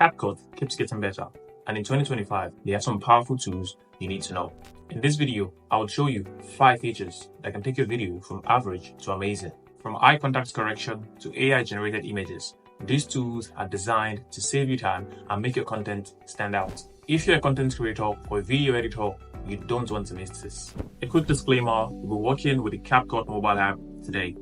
CapCut keeps getting better, and in 2025, there are some powerful tools you need to know. In this video, I will show you 5 features that can take your video from average to amazing. From eye contact correction to AI-generated images, these tools are designed to save you time and make your content stand out. If you're a content creator or a video editor, you don't want to miss this. A quick disclaimer, we'll be working with the CapCut mobile app today.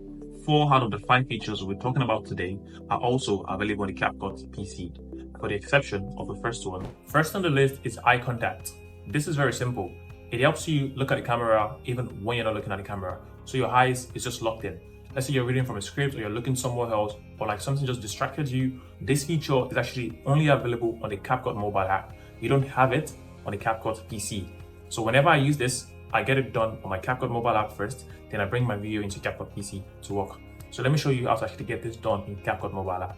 4 out of the 5 features we're talking about today are also available on the CapCut PC, for the exception of the first one. First on the list is eye contact. This is very simple. It helps you look at the camera even when you're not looking at the camera, so your eyes is just locked in. Let's say you're reading from a script or you're looking somewhere else, or like something just distracted you. This feature is actually only available on the CapCut mobile app. You don't have it on the CapCut PC. So whenever I use this, I get it done on my CapCut mobile app first, then I bring my video into CapCut PC to work. So let me show you how to actually get this done in CapCut mobile app.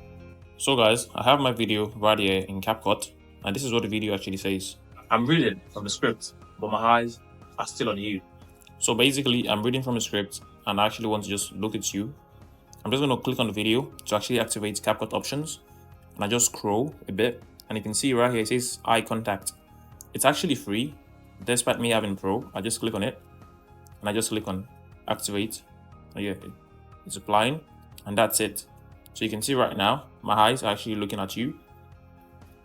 So guys, I have my video right here in CapCut, and this is what the video actually says. I'm reading from the script, but my eyes are still on you. So basically, I'm reading from the script, and I actually want to just look at you. I'm just going to click on the video to actually activate CapCut options, and I just scroll a bit, and you can see right here it says eye contact. It's actually free, despite me having Pro. I just click on it, and I just click on activate. And yeah, it's applying, and that's it. So you can see right now, my eyes are actually looking at you.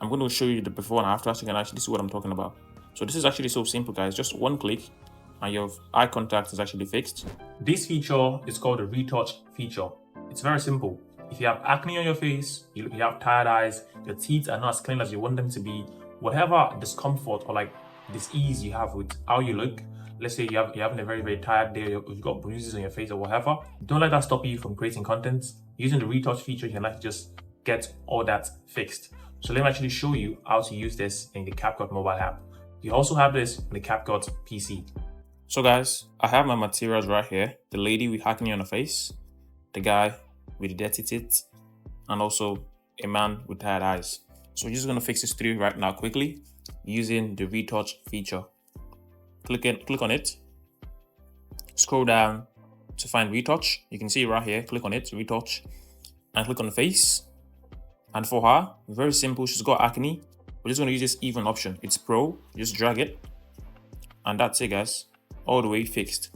I'm going to show you the before and after so you can actually see what I'm talking about. So this is actually so simple, guys. Just one click and your eye contact is actually fixed. This feature is called the Retouch feature. It's very simple. If you have acne on your face, you have tired eyes, your teeth are not as clean as you want them to be, whatever discomfort or like dis-ease you have with how you look, let's say you're having a very, very tired day, you've got bruises on your face or whatever, don't let that stop you from creating content. Using the Retouch feature, you can actually just get all that fixed. So let me actually show you how to use this in the CapCut mobile app. You also have this in the CapCut PC. So guys, I have my materials right here. The lady with acne on her face, the guy with the dirty teeth, and also a man with tired eyes. So we're just going to fix this 3 right now quickly using the Retouch feature. Click on it, scroll down to find Retouch. You can see right here, click on it, Retouch, and click on the face. And for her, very simple, she's got acne. We're just going to use this even option. It's Pro, just drag it, and that's it, guys, all the way fixed.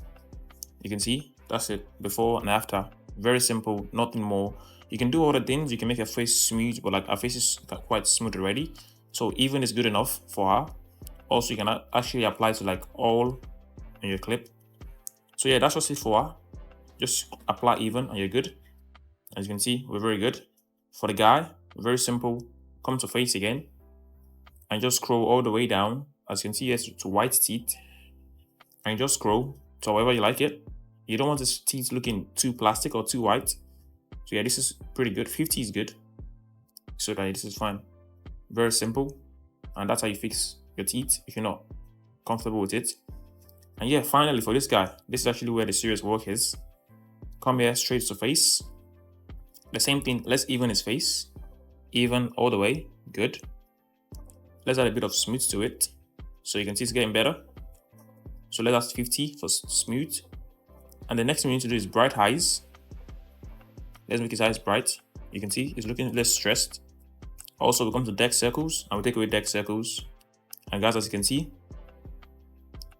You can see, that's it, before and after. Very simple, nothing more. You can do other things, you can make her face smooth, but like her face is quite smooth already. So even is good enough for her. Also, you can actually apply to like all in your clip. So yeah, that's just it for her. Just apply even and you're good. As you can see, we're very good. For the guy, very simple. Come to face again and just scroll all the way down. As you can see, yes, to white teeth. And just scroll to however you like it. You don't want his teeth looking too plastic or too white. So yeah, this is pretty good. 50 is good. So guys, this is fine. Very simple. And that's how you fix your teeth if you're not comfortable with it. And yeah, finally for this guy, this is actually where the serious work is. Come here straight to face. The same thing, let's even his face. Even all the way, good. Let's add a bit of smooth to it. So you can see it's getting better. So let's add 50 for smooth. And the next thing we need to do is bright eyes. Let's make his eyes bright. You can see he's looking less stressed. Also, we come to dark circles and we take away dark circles. And guys, as you can see,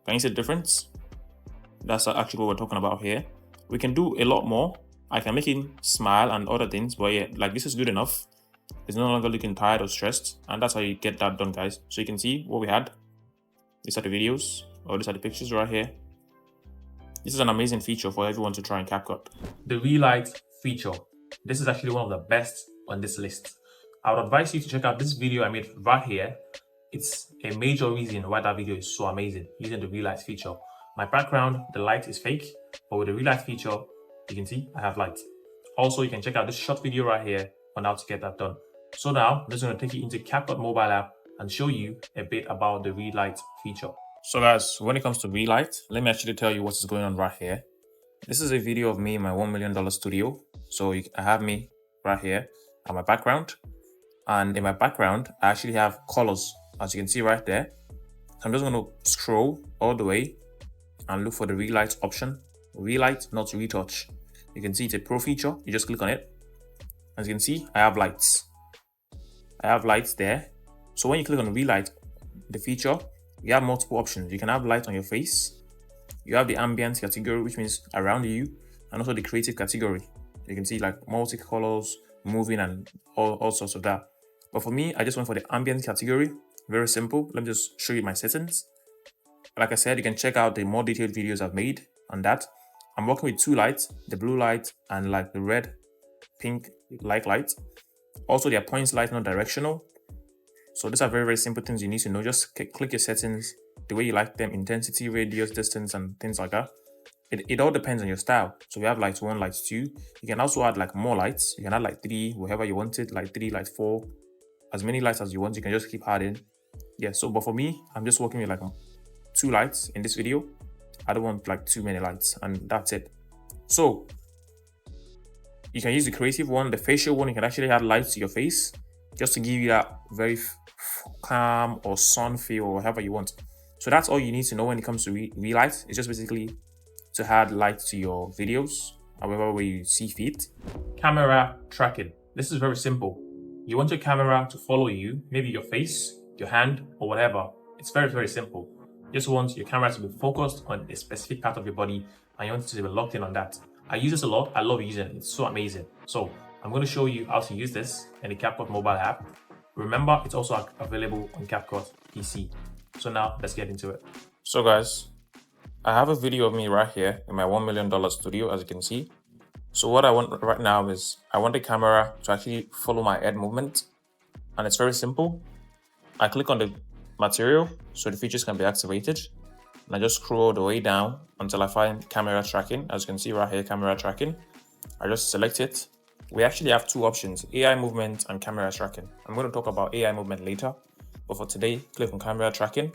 can you see the difference? That's actually what we're talking about here. We can do a lot more. I can make him smile and other things, but yeah, like this is good enough. He's no longer looking tired or stressed, and that's how you get that done, guys. So you can see what we had. These are the videos, or these are the pictures right here. This is an amazing feature for everyone to try in CapCut. The Relight feature. This is actually one of the best on this list. I would advise you to check out this video I made right here. It's a major reason why that video is so amazing, using the Relight feature. My background, the light is fake, but with the Relight feature, you can see I have light. Also, you can check out this short video right here on how to get that done. So now, I'm just going to take you into CapCut mobile app and show you a bit about the Relight feature. So guys, when it comes to Relight, let me actually tell you what is going on right here. This is a video of me in my $1 million studio. So I have me right here at my background. And in my background, I actually have colors, as you can see right there. So I'm just going to scroll all the way and look for the Relight option. Relight, not Retouch. You can see it's a Pro feature. You just click on it. As you can see, I have lights. I have lights there. So when you click on Relight, the feature, you have multiple options. You can have light on your face. You have the ambient category, which means around you, and also the creative category. You can see like multicolors, moving, and all sorts of that. But for me, I just went for the ambient category. Very simple. Let me just show you my settings. Like I said, you can check out the more detailed videos I've made on that. I'm working with two lights, the blue light and like the red, pink light. Also, their points light, not directional. So these are very, very simple things you need to know. Just click your settings the way you like them, intensity, radius, distance, and things like that. It all depends on your style. So we have light 1, light 2. You can also add like more lights. You can add like 3, wherever you want it, light 3, light 4. As many lights as you want, you can just keep adding. Yeah, so but for me, I'm just working with like 2 lights in this video. I don't want like too many lights, and that's it. So you can use the creative one, the facial one. You can actually add lights to your face just to give you that very calm or sun feel or whatever you want. So that's all you need to know when it comes to Relight. It's just basically to add light to your videos, however way you see fit. Camera tracking. This is very simple. You want your camera to follow you, maybe your face, your hand, or whatever. It's very, very simple. You just want your camera to be focused on a specific part of your body, and you want it to be locked in on that. I use this a lot. I love using it. It's so amazing. So I'm going to show you how to use this in the CapCut mobile app. Remember, it's also available on CapCut PC. So now let's get into it. So guys, I have a video of me right here in my $1 million studio, as you can see. So what I want right now is I want the camera to actually follow my head movement. And it's very simple. I click on the material so the features can be activated. And I just scroll the way down until I find camera tracking. As you can see right here, camera tracking. I just select it. We actually have 2 options, AI movement and camera tracking. I'm going to talk about AI movement later. But for today, click on camera tracking.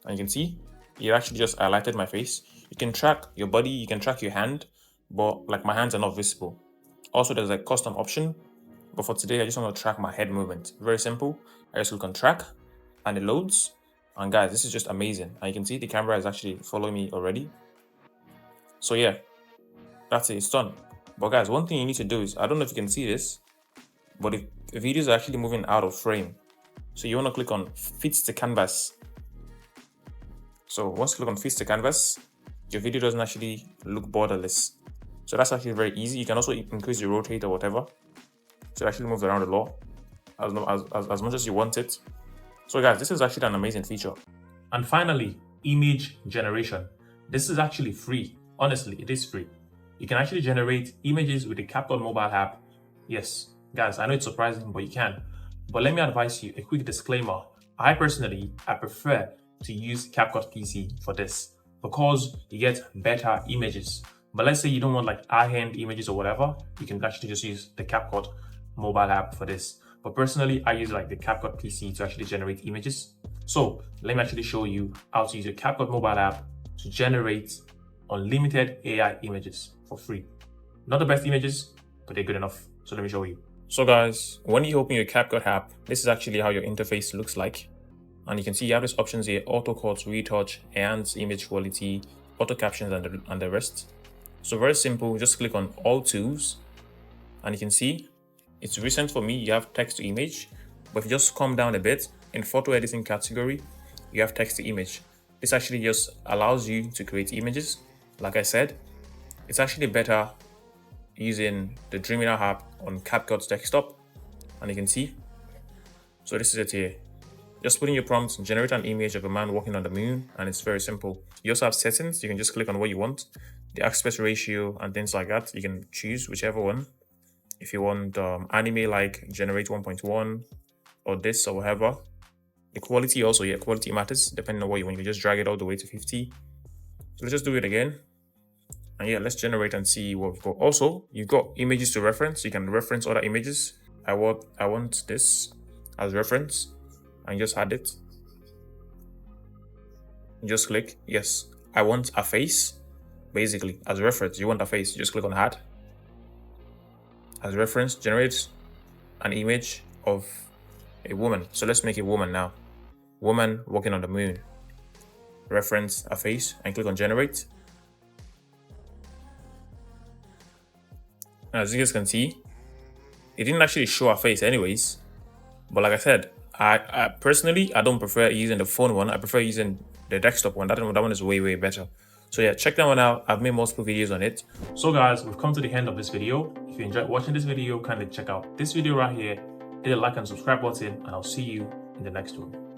And you can see, it actually just highlighted my face. You can track your body, you can track your hand, but like my hands are not visible. Also, there's a custom option. But for today, I just want to track my head movement. Very simple. I just click on track and it loads. And guys, this is just amazing. And you can see the camera is actually following me already. So yeah, that's it, it's done. But guys, one thing you need to do is, I don't know if you can see this, but if the video is actually moving out of frame, so you want to click on fit to canvas. So once you click on fit to canvas, your video doesn't actually look borderless. So that's actually very easy. You can also increase your rotate or whatever. So it actually moves around a lot as much as you want it. So guys, this is actually an amazing feature. And finally, image generation. This is actually free. Honestly, it is free. You can actually generate images with the CapCut mobile app. Yes, guys, I know it's surprising, but you can. But let me advise you, a quick disclaimer. I prefer to use CapCut PC for this because you get better images. But let's say you don't want like high-end images or whatever, you can actually just use the CapCut mobile app for this. But personally, I use like the CapCut PC to actually generate images. So let me actually show you how to use your CapCut mobile app to generate unlimited AI images for free. Not the best images, but they're good enough. So let me show you. So guys, when you open your CapCut app, this is actually how your interface looks like. And you can see you have these options here: auto cuts, retouch, enhance image quality, auto captions, and the rest. So very simple, just click on all tools and you can see it's recent for me. You have text to image, but if you just come down a bit in photo editing category, you have text to image. This actually just allows you to create images. Like I said, it's actually better using the Dreamina app on CapCut's desktop, and you can see. So this is it here. Just put in your prompts and generate an image of a man walking on the moon, and it's very simple. You also have settings. You can just click on what you want, the aspect ratio and things like that. You can choose whichever one. If you want anime, like generate 1.1 or this or whatever. The quality also, yeah, quality matters depending on what you want. You can just drag it all the way to 50. So let's just do it again. And yeah, let's generate and see what we've got. Also, you've got images to reference. You can reference other images. I want this as reference and just add it. You just click, yes, I want a face. Basically, as a reference, you want a face. You just click on add. As reference, generate an image of a woman. So let's make a woman now. Woman walking on the moon. Reference a face and click on generate. As you guys can see, it didn't actually show her face anyways. But like I said, I personally, I don't prefer using the phone one. I prefer using the desktop one. That one is way better. So yeah, check that one out. I've made multiple videos on it. So guys, we've come to the end of this video. If you enjoyed watching this video, kindly check out this video right here, hit the like and subscribe button, and I'll see you in the next one.